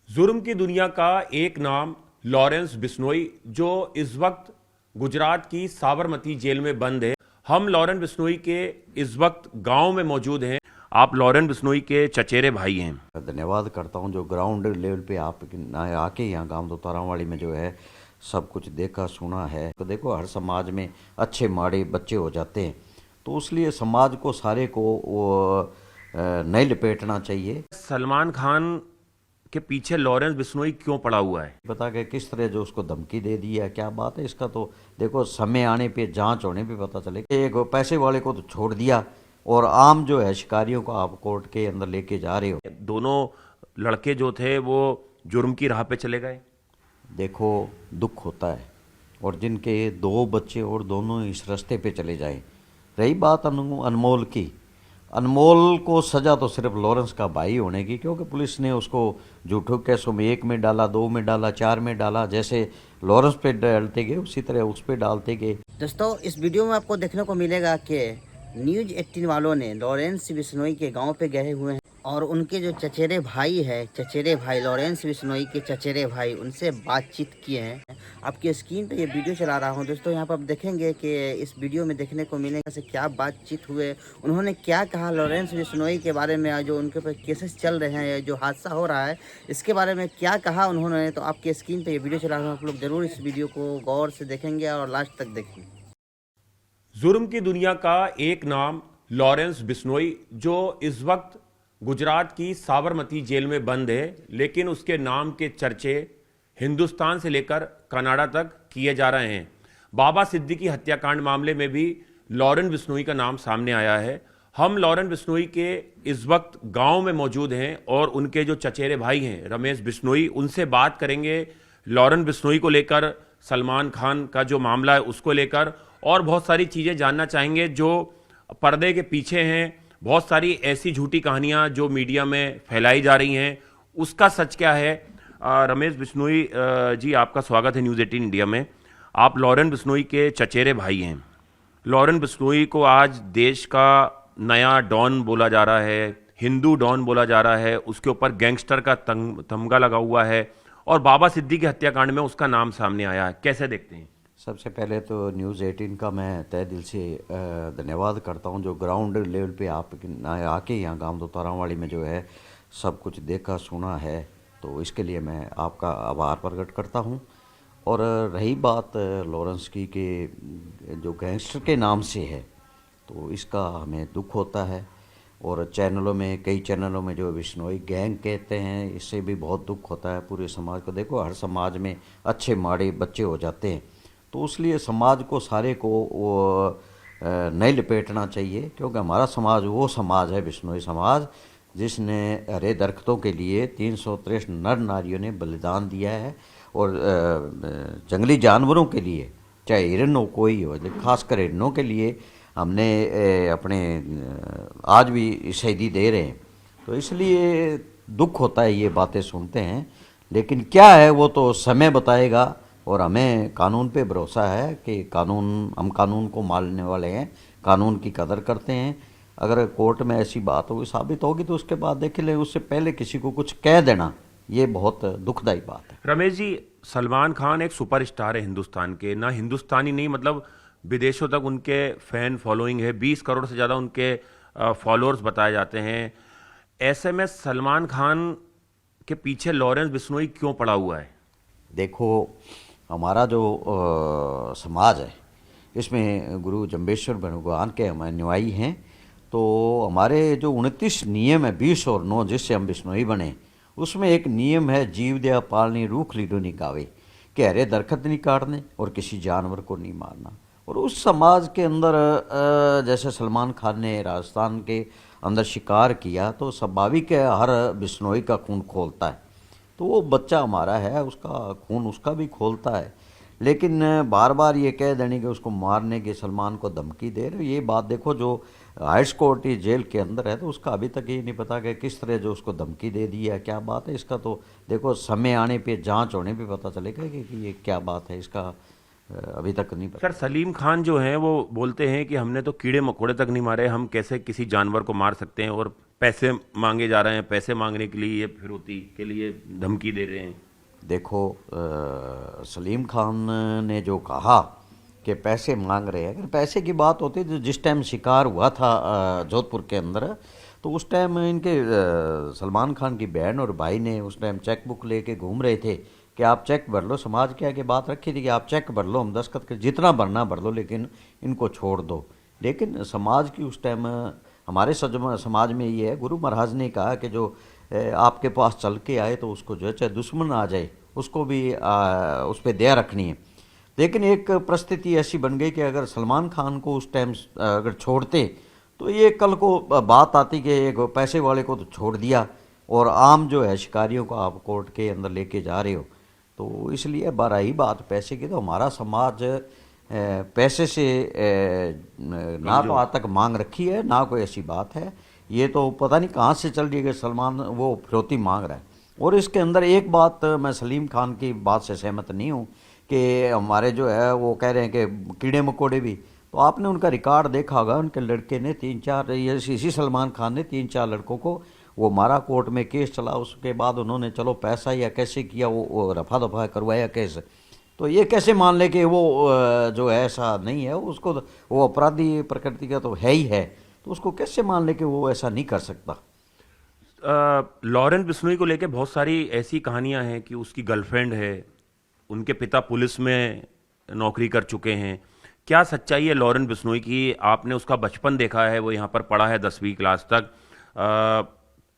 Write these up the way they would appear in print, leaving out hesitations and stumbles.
जुर्म की दुनिया का एक नाम लॉरेंस बिश्नोई, जो इस वक्त गुजरात की साबरमती जेल में बंद है। हम लॉरेंस बिश्नोई के इस वक्त गांव में मौजूद हैं। आप लॉरेंस बिश्नोई के चचेरे भाई हैं। धन्यवाद करता हूं जो ग्राउंड लेवल पे आप आके यहाँ गांव दोतारावाली में जो है सब कुछ देखा सुना है। तो देखो, हर समाज में अच्छे माड़े बच्चे हो जाते हैं, तो इसलिए समाज को सारे को वो नहीं लपेटना चाहिए। सलमान खान के पीछे लॉरेंस बिश्नोई क्यों पड़ा हुआ है? पता कि किस तरह जो उसको धमकी दे दी है, क्या बात है इसका, तो देखो समय आने पे जांच होने पे पता चले। एक पैसे वाले को तो छोड़ दिया और आम जो है शिकारियों को आप कोर्ट के अंदर लेके जा रहे हो। दोनों लड़के जो थे वो जुर्म की राह पे चले गए। देखो, दुख होता है, और जिनके दो बच्चे और दोनों इस रास्ते पे चले जाए। रही बात अनमोल की, अनमोल को सज़ा तो सिर्फ लॉरेंस का भाई होने की, क्योंकि पुलिस ने उसको झूठों केसों में 1 में डाला, 2 में डाला, 4 में डाला। जैसे लॉरेंस पे डालते गए उसी तरह उस पे डालते गए। दोस्तों, इस वीडियो में आपको देखने को मिलेगा कि न्यूज़ 18 वालों ने लॉरेंस बिश्नोई के गांव पे गए हुए हैं और उनके जो चचेरे भाई है, चचेरे भाई लॉरेंस बिश्नोई के चचेरे भाई, उनसे बातचीत किए हैं। आपकी स्क्रीन पे ये वीडियो चला रहा हूं दोस्तों। यहाँ पर आप देखेंगे कि इस वीडियो में देखने को मिलेगा से क्या बातचीत हुए, उन्होंने क्या कहा लॉरेंस बिश्नोई के बारे में, जो उनके ऊपर केसेस चल रहे हैं, जो हादसा हो रहा है इसके बारे में क्या कहा उन्होंने। तो आपकी स्क्रीन पर ये वीडियो चला रहा हूँ, आप लोग ज़रूर इस वीडियो को गौर से देखेंगे और लास्ट तक देखेंगे। जुर्म की दुनिया का एक नाम लॉरेंस बिश्नोई, जो इस वक्त गुजरात की साबरमती जेल में बंद है, लेकिन उसके नाम के चर्चे हिंदुस्तान से लेकर कनाडा तक किए जा रहे हैं। बाबा सिद्दीकी हत्याकांड मामले में भी लॉरेंस बिश्नोई का नाम सामने आया है। हम लॉरेंस बिश्नोई के इस वक्त गांव में मौजूद हैं और उनके जो चचेरे भाई हैं रमेश बिश्नोई, उनसे बात करेंगे लॉरेंस बिश्नोई को लेकर, सलमान खान का जो मामला है उसको लेकर, और बहुत सारी चीज़ें जानना चाहेंगे जो पर्दे के पीछे हैं। बहुत सारी ऐसी झूठी कहानियां जो मीडिया में फैलाई जा रही हैं, उसका सच क्या है। रमेश बिश्नोई जी, आपका स्वागत है न्यूज़ 18 इंडिया में। आप लॉरेंस बिश्नोई के चचेरे भाई हैं। लॉरेंस बिश्नोई को आज देश का नया डॉन बोला जा रहा है, हिंदू डॉन बोला जा रहा है। उसके ऊपर गैंगस्टर का तमगा लगा हुआ है और बाबा सिद्दीकी हत्याकांड में उसका नाम सामने आया है। कैसे देखते हैं? सबसे पहले तो न्यूज़ 18 का मैं तहे दिल से धन्यवाद करता हूं जो ग्राउंड लेवल पे आप आके यहाँ गांव दोतारावाली में जो है सब कुछ देखा सुना है, तो इसके लिए मैं आपका आभार प्रकट करता हूं। और रही बात लॉरेंस की कि जो गैंगस्टर के नाम से है, तो इसका हमें दुख होता है। और चैनलों में, कई चैनलों में जो बिश्नोई गैंग कहते हैं, इससे भी बहुत दुख होता है पूरे समाज को। देखो, हर समाज में अच्छे माड़े बच्चे हो जाते हैं, तो इसलिए समाज को सारे को वो नहीं लपेटना चाहिए, क्योंकि हमारा समाज वो समाज है, बिश्नोई समाज, जिसने हरे दरख्तों के लिए 363 नर नारियों ने बलिदान दिया है। और जंगली जानवरों के लिए, चाहे हिरन हो कोई हो, खासकर हिरनों के लिए हमने अपने आज भी शहीदी दे रहे हैं। तो इसलिए दुख होता है ये बातें सुनते हैं, लेकिन क्या है वो तो समय बताएगा। और हमें कानून पे भरोसा है कि हम कानून को मानने वाले हैं, कानून की कदर करते हैं। अगर कोर्ट में ऐसी बात होगी, साबित होगी, तो उसके बाद देख ले, उससे पहले किसी को कुछ कह देना ये बहुत दुखदायी बात है। रमेश जी, सलमान खान एक सुपरस्टार है हिंदुस्तान के, ना हिंदुस्तानी नहीं, मतलब विदेशों तक उनके फैन फॉलोइंग है। 20 करोड़ से ज़्यादा उनके फॉलोअर्स बताए जाते हैं। ऐसे में सलमान खान के पीछे लॉरेंस बिश्नोई क्यों पड़ा हुआ है? देखो, हमारा जो समाज है, इसमें गुरु जम्बेश्वर भगवान के हम अनुयायी हैं। तो हमारे जो 29 नियम है, 20 और 9, जिससे हम बिश्नोई बने, उसमें एक नियम है, जीव दया पालनी रूख लीडो नहीं गावे, कि हरे दरख्त नहीं काटने और किसी जानवर को नहीं मारना। और उस समाज के अंदर जैसे सलमान खान ने राजस्थान के अंदर शिकार किया, तो स्वाभाविक है हर बिश्नोई का खून खोलता है। तो वो बच्चा हमारा है, उसका खून उसका भी खोलता है। लेकिन बार बार ये कह देने कि उसको मारने की सलमान को धमकी दे रहे, ये बात देखो, जो हाई कोर्ट जेल के अंदर है, तो उसका अभी तक ये नहीं पता कि किस तरह जो उसको धमकी दे दी है, क्या बात है इसका। तो देखो, समय आने पे, जांच होने पे पता चलेगा कि ये क्या बात है, इसका अभी तक नहीं पता। सर, सलीम खान जो हैं वो बोलते हैं कि हमने तो कीड़े मकोड़े तक नहीं मारे, हम कैसे किसी जानवर को मार सकते हैं। और पैसे मांगे जा रहे हैं, पैसे मांगने के लिए ये फिरौती के लिए धमकी दे रहे हैं। देखो सलीम खान ने जो कहा कि पैसे मांग रहे हैं, अगर पैसे की बात होती तो जिस टाइम शिकार हुआ था जोधपुर के अंदर, तो उस टाइम इनके सलमान खान की बहन और भाई ने उस टाइम चेक बुक लेके घूम रहे थे कि आप चेक भर लो। समाज के आगे बात रखी थी कि आप चेक भर लो, हम दस्तखत कर जितना भरना भर लो, लेकिन इनको छोड़ दो। लेकिन समाज की उस टाइम हमारे समाज में ये है, गुरु महाराज ने कहा कि जो आपके पास चल के आए तो उसको जो है चाहे दुश्मन आ जाए उसको भी उस पर दया रखनी है। लेकिन एक परिस्थिति ऐसी बन गई कि अगर सलमान खान को उस टाइम अगर छोड़ते तो ये कल को बात आती कि एक पैसे वाले को तो छोड़ दिया और आम जो है शिकारियों को आप कोर्ट के अंदर लेके जा रहे हो। तो इसलिए रही बात पैसे की, तो हमारा समाज पैसे से ना तो आज तक मांग रखी है, ना कोई ऐसी बात है। ये तो पता नहीं कहाँ से चल रही है कि सलमान वो फिरौती मांग रहा है। और इसके अंदर एक बात मैं सलीम खान की बात से सहमत नहीं हूँ कि हमारे जो है वो कह रहे हैं कि कीड़े मकोड़े भी, तो आपने उनका रिकॉर्ड देखा होगा, उनके लड़के ने 3-4 इसी सलमान खान ने 3-4 लड़कों को वो मारा, कोर्ट में केस चला, उसके बाद उन्होंने चलो पैसा या कैसे किया वो रफा दफा करवाया केस। तो ये कैसे मान ले कि वो जो है ऐसा नहीं है, उसको वो अपराधी प्रकृति का तो है ही है, तो उसको कैसे मान ले कि वो ऐसा नहीं कर सकता। लॉरेंस बिश्नोई को लेके बहुत सारी ऐसी कहानियां हैं कि उसकी गर्लफ्रेंड है, उनके पिता पुलिस में नौकरी कर चुके हैं। क्या सच्चाई है लॉरेंस बिश्नोई की? आपने उसका बचपन देखा है, वो यहाँ पर पढ़ा है 10वीं क्लास तक।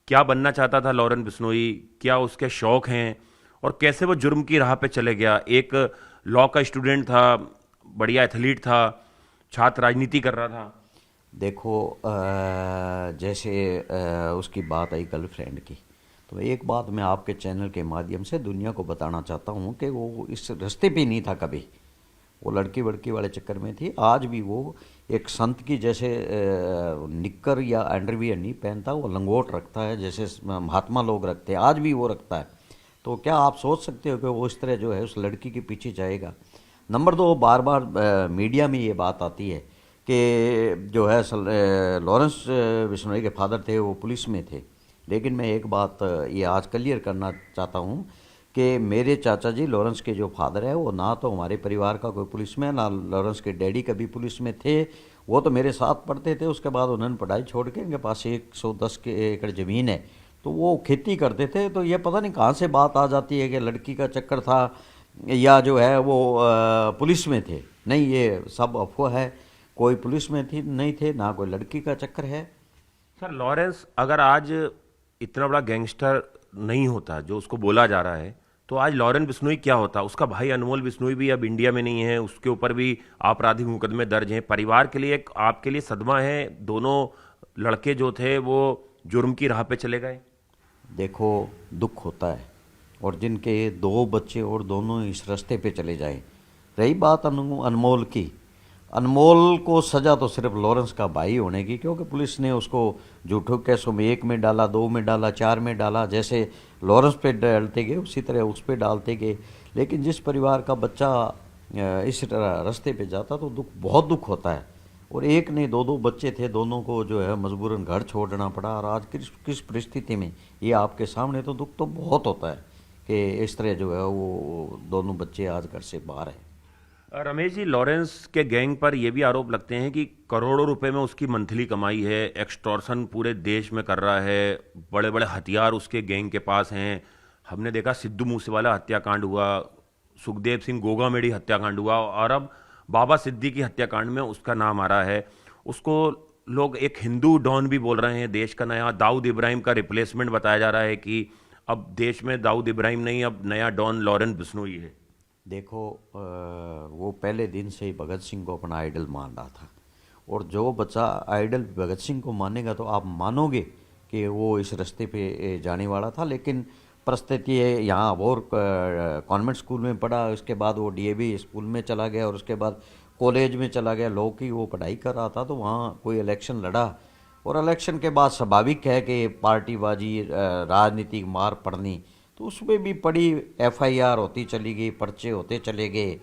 क्या बनना चाहता था लॉरेंस बिश्नोई? क्या उसके शौक हैं? और कैसे वो जुर्म की राह पे चले गया? एक लॉ का स्टूडेंट था, बढ़िया एथलीट था, छात्र राजनीति कर रहा था। देखो जैसे उसकी बात आई गर्लफ्रेंड की, तो एक बात मैं आपके चैनल के माध्यम से दुनिया को बताना चाहता हूँ कि वो इस रास्ते पे नहीं था कभी, वो लड़की वड़की वाले चक्कर में थी। आज भी वो एक संत की जैसे निक्कर या अंडरवियर नहीं पहनता, वो लंगोट रखता है जैसे महात्मा लोग रखते हैं, आज भी वो रखता है। तो क्या आप सोच सकते हो कि वो इस तरह जो है उस लड़की के पीछे जाएगा? नंबर 2, बार बार मीडिया में ये बात आती है कि जो है लॉरेंस बिश्नोई के फादर थे वो पुलिस में थे। लेकिन मैं एक बात ये आज क्लियर करना चाहता हूँ कि मेरे चाचा जी लॉरेंस के जो फादर है वो ना तो हमारे परिवार का कोई पुलिस में, ना लॉरेंस के डैडी कभी पुलिस में थे। वो तो मेरे साथ पढ़ते थे, उसके बाद उन्होंने पढ़ाई छोड़ के, उनके पास 110 एकड़ ज़मीन है, तो वो खेती करते थे। तो ये पता नहीं कहाँ से बात आ जाती है कि लड़की का चक्कर था या जो है वो पुलिस में थे। नहीं, ये सब अफवाह है, कोई पुलिस में थी नहीं थे, ना कोई लड़की का चक्कर है। सर लॉरेंस अगर आज इतना बड़ा गैंगस्टर नहीं होता जो उसको बोला जा रहा है, तो आज लॉरेंस बिश्नोई क्या होता? उसका भाई अनमोल बिश्नोई भी अब इंडिया में नहीं है, उसके ऊपर भी आपराधिक मुकदमे दर्ज हैं। परिवार के लिए एक आपके लिए सदमा है, दोनों लड़के जो थे वो जुर्म की राह पे चले गए। देखो दुख होता है, और जिनके 2 बच्चे और दोनों इस रास्ते पे चले जाएं। रही बात अनमोल की, अनमोल को सज़ा तो सिर्फ लॉरेंस का भाई होने की, क्योंकि पुलिस ने उसको झूठों केसों में 1 में डाला, 2 में डाला, 4 में डाला। जैसे लॉरेंस पे डालते गए उसी तरह उस पे डालते गए। लेकिन जिस परिवार का बच्चा इस रास्ते पे जाता तो बहुत दुख होता है। और एक नहीं 2-2 बच्चे थे, दोनों को जो है मजबूरन घर छोड़ना पड़ा। और आज किस परिस्थिति में ये आपके सामने, तो दुख तो बहुत होता है कि इस तरह जो है वो दोनों बच्चे आज घर से बाहर हैं। रमेश जी, लॉरेंस के गैंग पर यह भी आरोप लगते हैं कि करोड़ों रुपए में उसकी मंथली कमाई है, एक्सटॉर्शन पूरे देश में कर रहा है, बड़े बड़े हथियार उसके गैंग के पास हैं। हमने देखा सिद्धू मूसेवाला हत्याकांड हुआ, सुखदेव सिंह गोगामेडी हत्याकांड हुआ, और अब बाबा सिद्दीकी हत्याकांड में उसका नाम आ रहा है। उसको लोग एक हिंदू डॉन भी बोल रहे हैं, देश का नया दाऊद इब्राहिम का रिप्लेसमेंट बताया जा रहा है कि अब देश में दाऊद इब्राहिम नहीं, अब नया डॉन लॉरेंस बिश्नोई है। देखो वो पहले दिन से ही भगत सिंह को अपना आइडल मान रहा था, और जो बच्चा आइडल भगत सिंह को मानेगा तो आप मानोगे कि वो इस रास्ते पे जाने वाला था। लेकिन परिस्थिति है, यहाँ और कॉन्वेंट स्कूल में पढ़ा, उसके बाद वो डीएवी स्कूल में चला गया, और उसके बाद कॉलेज में चला गया, लॉ की वो पढ़ाई कर रहा था। तो वहाँ कोई इलेक्शन लड़ा, और इलेक्शन के बाद स्वाभाविक है कि पार्टीबाजी, राजनीतिक मार पड़नी, तो उसमें भी पड़ी, एफआईआर होती चली गई, पर्चे होते चले गए।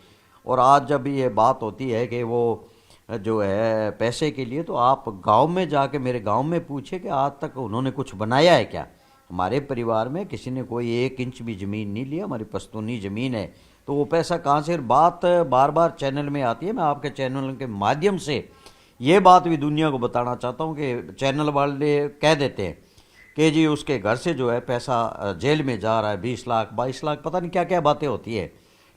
और आज जब ये बात होती है कि वो जो है पैसे के लिए, तो आप गांव में जाके मेरे गांव में पूछे कि आज तक उन्होंने कुछ बनाया है क्या। हमारे परिवार में किसी ने कोई 1 इंच भी ज़मीन नहीं लिया, हमारी पश्तूनी ज़मीन है। तो वो पैसा कहाँ से, बात बार बार चैनल में आती है। मैं आपके चैनल के माध्यम से ये बात भी दुनिया को बताना चाहता हूँ कि चैनल वाले कह देते हैं कि जी उसके घर से जो है पैसा जेल में जा रहा है, 20 लाख 22 लाख, पता नहीं क्या क्या बातें होती है।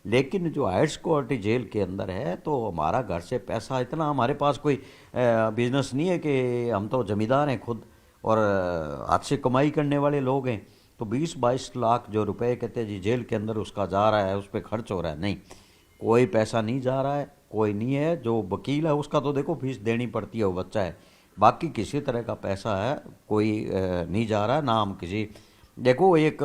लेकिन जो हायर सिक्योरिटी जेल के अंदर है, तो हमारा घर से पैसा इतना, हमारे पास कोई बिजनेस नहीं है कि हम तो जमींदार हैं खुद और हाथ से कमाई करने वाले लोग हैं। तो 20-22 लाख जो रुपए कहते हैं जी जेल के अंदर उसका जा रहा है, उस पर खर्च हो रहा है, नहीं, कोई पैसा नहीं जा रहा है, कोई नहीं है। जो वकील है उसका तो देखो फीस देनी पड़ती है, वो बच्चा है, बाकी किसी तरह का पैसा है कोई नहीं जा रहा है ना। हम किसी, देखो एक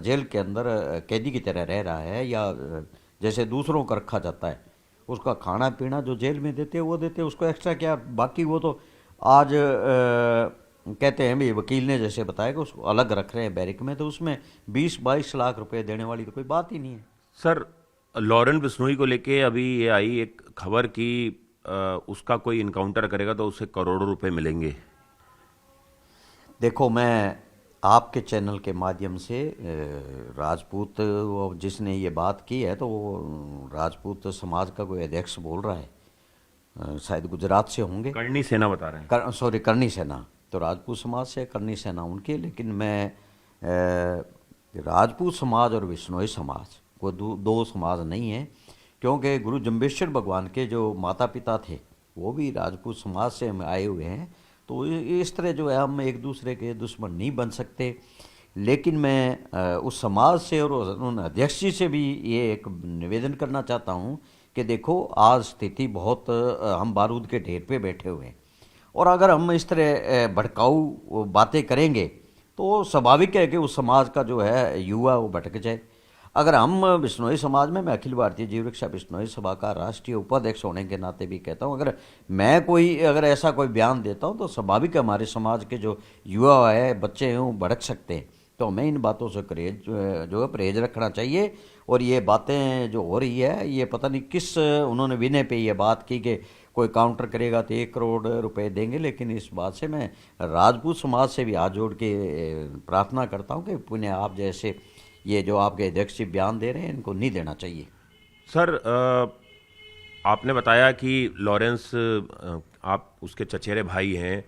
जेल के अंदर कैदी की तरह रह रहा है, या जैसे दूसरों का रखा जाता है, उसका खाना पीना जो जेल में देते हैं वो देते हैं, उसको एक्स्ट्रा क्या, बाकी वो तो आज कहते हैं भाई, वकील ने जैसे बताया कि उसको अलग रख रहे हैं बैरिक में, तो उसमें 20-22 लाख रुपए देने वाली तो कोई बात ही नहीं है। सर, लॉरेंस बिश्नोई को लेके अभी ये आई एक खबर कि उसका कोई इनकाउंटर करेगा तो उसे करोड़ों रुपए मिलेंगे। देखो, मैं आपके चैनल के माध्यम से राजपूत, जिसने ये बात की है तो वो राजपूत समाज का कोई अध्यक्ष बोल रहा है, शायद गुजरात से होंगे, करनी सेना बता रहे हैं। सॉरी, करनी सेना, तो राजपूत समाज से, करनी सेना उनके। लेकिन मैं राजपूत समाज और बिश्नोई समाज को दो समाज नहीं है, क्योंकि गुरु जम्बेश्वर भगवान के जो माता पिता थे वो भी राजपूत समाज से हम आए हुए हैं। तो इस तरह जो है हम एक दूसरे के दुश्मन नहीं बन सकते। लेकिन मैं उस समाज से और उन अध्यक्ष जी से भी ये एक निवेदन करना चाहता हूँ कि देखो, आज स्थिति बहुत, हम बारूद के ढेर पे बैठे हुए हैं, और अगर हम इस तरह भड़काऊ बातें करेंगे तो स्वाभाविक है कि उस समाज का जो है युवा वो भटक जाए। अगर हम बिश्नोई समाज में, मैं अखिल भारतीय जीव रक्षा बिश्नोई सभा का राष्ट्रीय उपाध्यक्ष होने के नाते भी कहता हूँ, अगर ऐसा कोई बयान देता हूँ तो स्वाभाविक है हमारे समाज के जो युवा है, बच्चे हैं, वो भड़क सकते हैं। तो हमें इन बातों से जो है परहेज रखना चाहिए। और ये बातें जो हो रही है, ये पता नहीं किस उन्होंने विनय पे ये बात की कि कोई काउंटर करेगा तो 1 करोड़ रुपए देंगे। लेकिन इस बात से मैं राजपूत समाज से भी हाथ जोड़ के प्रार्थना करता हूँ कि पुण्य आप जैसे ये जो आपके अध्यक्ष जी बयान दे रहे हैं, इनको नहीं देना चाहिए। सर, आपने बताया कि लॉरेंस, आप उसके चचेरे भाई हैं।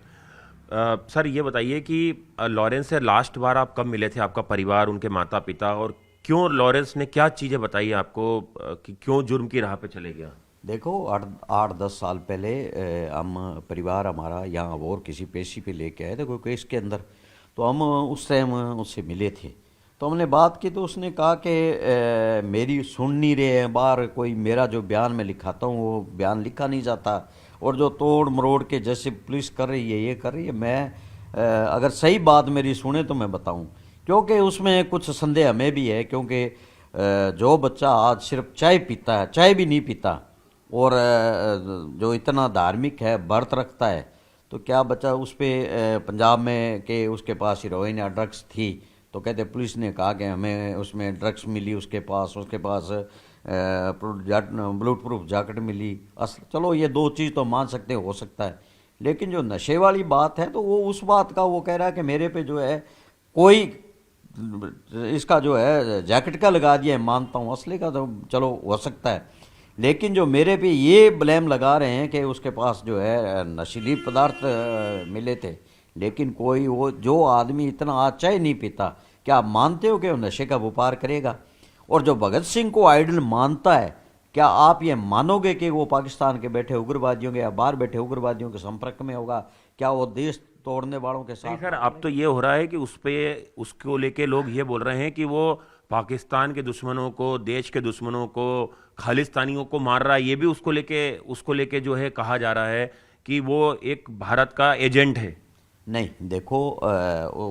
सर, ये बताइए कि लॉरेंस से लास्ट बार आप कब मिले थे, आपका परिवार, उनके माता पिता, और क्यों लॉरेंस ने क्या चीज़ें बताई आपको कि क्यों जुर्म की राह पे चले गया? देखो, 8-10 साल पहले हम परिवार हमारा यहाँ और किसी पेशी पे लेके आए थे कोई केस के अंदर, तो हम उस टाइम उससे मिले थे। तो हमने बात की तो उसने कहा कि मेरी सुन नहीं रहे हैं, बाहर कोई मेरा जो बयान मैं लिखाता हूँ वो बयान लिखा नहीं जाता, और जो तोड़ मरोड़ के जैसे पुलिस कर रही है, ये कर रही है। मैं अगर सही बात मेरी सुने तो मैं बताऊँ, क्योंकि उसमें कुछ संदेह हमें भी है, क्योंकि जो बच्चा आज सिर्फ चाय पीता है, चाय भी नहीं पीता, और जो इतना धार्मिक है, व्रत रखता है, तो क्या बच्चा उस पर पंजाब में कि उसके पास हीरोइन या ड्रग्स थी, तो कहते पुलिस ने कहा कि हमें उसमें ड्रग्स मिली, उसके पास बुलेट प्रूफ जैकेट मिली। चलो ये 2 चीज़ तो मान सकते हो सकता है, लेकिन जो नशे वाली बात है तो वो उस बात का वो कह रहा है कि मेरे पे जो है कोई इसका जो है जैकेट का लगा दिया है, मानता हूँ, असली का तो चलो हो सकता है, लेकिन जो मेरे पे ये ब्लेम लगा रहे हैं कि उसके पास जो है नशीली पदार्थ मिले थे। लेकिन कोई वो जो आदमी इतना आज चाय नहीं पीता, क्या आप मानते हो कि वो नशे का व्यापार करेगा? और जो भगत सिंह को आइडल मानता है, क्या आप ये मानोगे कि वो पाकिस्तान के बैठे उग्रवादियों के या बाहर बैठे उग्रवादियों के संपर्क में होगा? क्या वो देश तोड़ने वालों के साथ? सर, अब तो ये हो रहा है कि उसको लेके लोग ये बोल रहे हैं कि वो पाकिस्तान के दुश्मनों को, देश के दुश्मनों को, खालिस्तानियों को मार रहा है। ये भी उसको लेके जो है कहा जा रहा है कि वो एक भारत का एजेंट है। नहीं, देखो,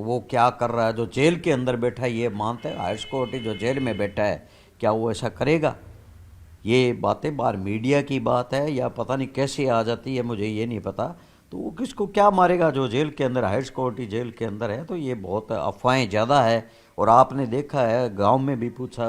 वो क्या कर रहा है, जो जेल के अंदर बैठा है ये मानता है, हायर सिक्योरिटी जो जेल में बैठा है, क्या वो ऐसा करेगा? ये बातें बाहर मीडिया की बात है या पता नहीं कैसे आ जाती है, मुझे ये नहीं पता। तो वो किसको क्या मारेगा जो जेल के अंदर, हायर सिक्योरिटी जेल के अंदर है? तो ये बहुत अफवाहें ज़्यादा है। और आपने देखा है, गांव में भी पूछा,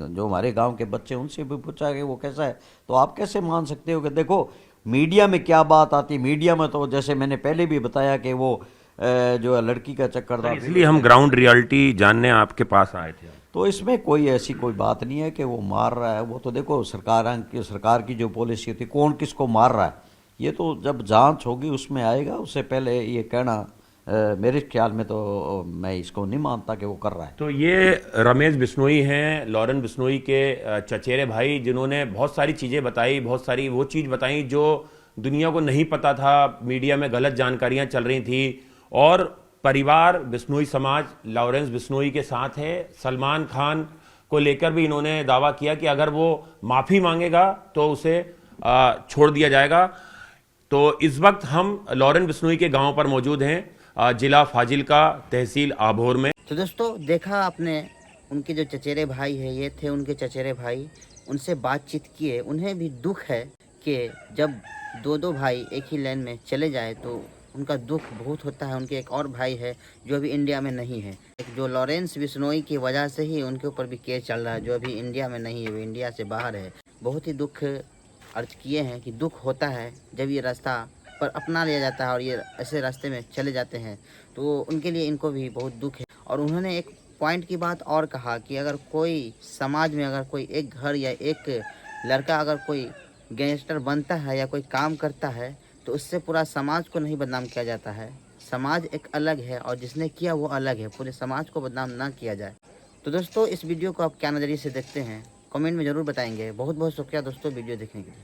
जो हमारे गांव के बच्चे उनसे भी पूछा कि वो कैसा है, तो आप कैसे मान सकते हो कि देखो मीडिया में क्या बात आती, मीडिया में तो जैसे मैंने पहले भी बताया कि वो जो है लड़की का चक्कर था, इसलिए हम ग्राउंड रियलिटी जानने आपके पास आए थे। तो इसमें कोई ऐसी कोई बात नहीं है कि वो मार रहा है। वो तो देखो सरकार की जो पॉलिसी होती है, कौन किसको मार रहा है, ये तो जब जांच होगी उसमें आएगा। उससे पहले ये कहना मेरे ख्याल में तो मैं इसको नहीं मानता कि वो कर रहा है। तो ये रमेश बिश्नोई हैं, लॉरेंस बिश्नोई के चचेरे भाई, जिन्होंने बहुत सारी चीज़ें बताई, बहुत सारी वो चीज़ बताई जो दुनिया को नहीं पता था, मीडिया में गलत जानकारियां चल रही थी। और परिवार बिश्नोई समाज लॉरेंस बिश्नोई के साथ है। सलमान खान को लेकर भी इन्होंने दावा किया कि अगर वो माफ़ी मांगेगा तो उसे छोड़ दिया जाएगा। तो इस वक्त हम लॉरेंस बिश्नोई के गांव पर मौजूद हैं, जिला फाजिल्का, तहसील आभोर में। तो दोस्तों देखा आपने, उनके जो चचेरे भाई है, ये थे उनके चचेरे भाई, उनसे बातचीत किए। उन्हें भी दुख है कि जब दो दो भाई एक ही लाइन में चले जाए तो उनका दुख बहुत होता है। उनके एक और भाई है जो अभी इंडिया में नहीं है, जो लॉरेंस बिश्नोई की वजह से ही उनके ऊपर भी केस चल रहा है, जो अभी इंडिया में नहीं है, वो इंडिया से बाहर है। बहुत ही दुख अर्ज किए हैं कि दुख होता है जब ये रास्ता पर अपना लिया जाता है और ये ऐसे रास्ते में चले जाते हैं, तो उनके लिए इनको भी बहुत दुख है। और उन्होंने एक पॉइंट की बात और कहा कि अगर कोई समाज में अगर कोई एक घर या एक लड़का अगर कोई गैंगस्टर बनता है या कोई काम करता है तो उससे पूरा समाज को नहीं बदनाम किया जाता है। समाज एक अलग है और जिसने किया वो अलग है, पूरे समाज को बदनाम ना किया जाए। तो दोस्तों इस वीडियो को आप क्या नज़रिए से देखते हैं कमेंट में ज़रूर बताएंगे। बहुत बहुत शुक्रिया दोस्तों वीडियो देखने के लिए।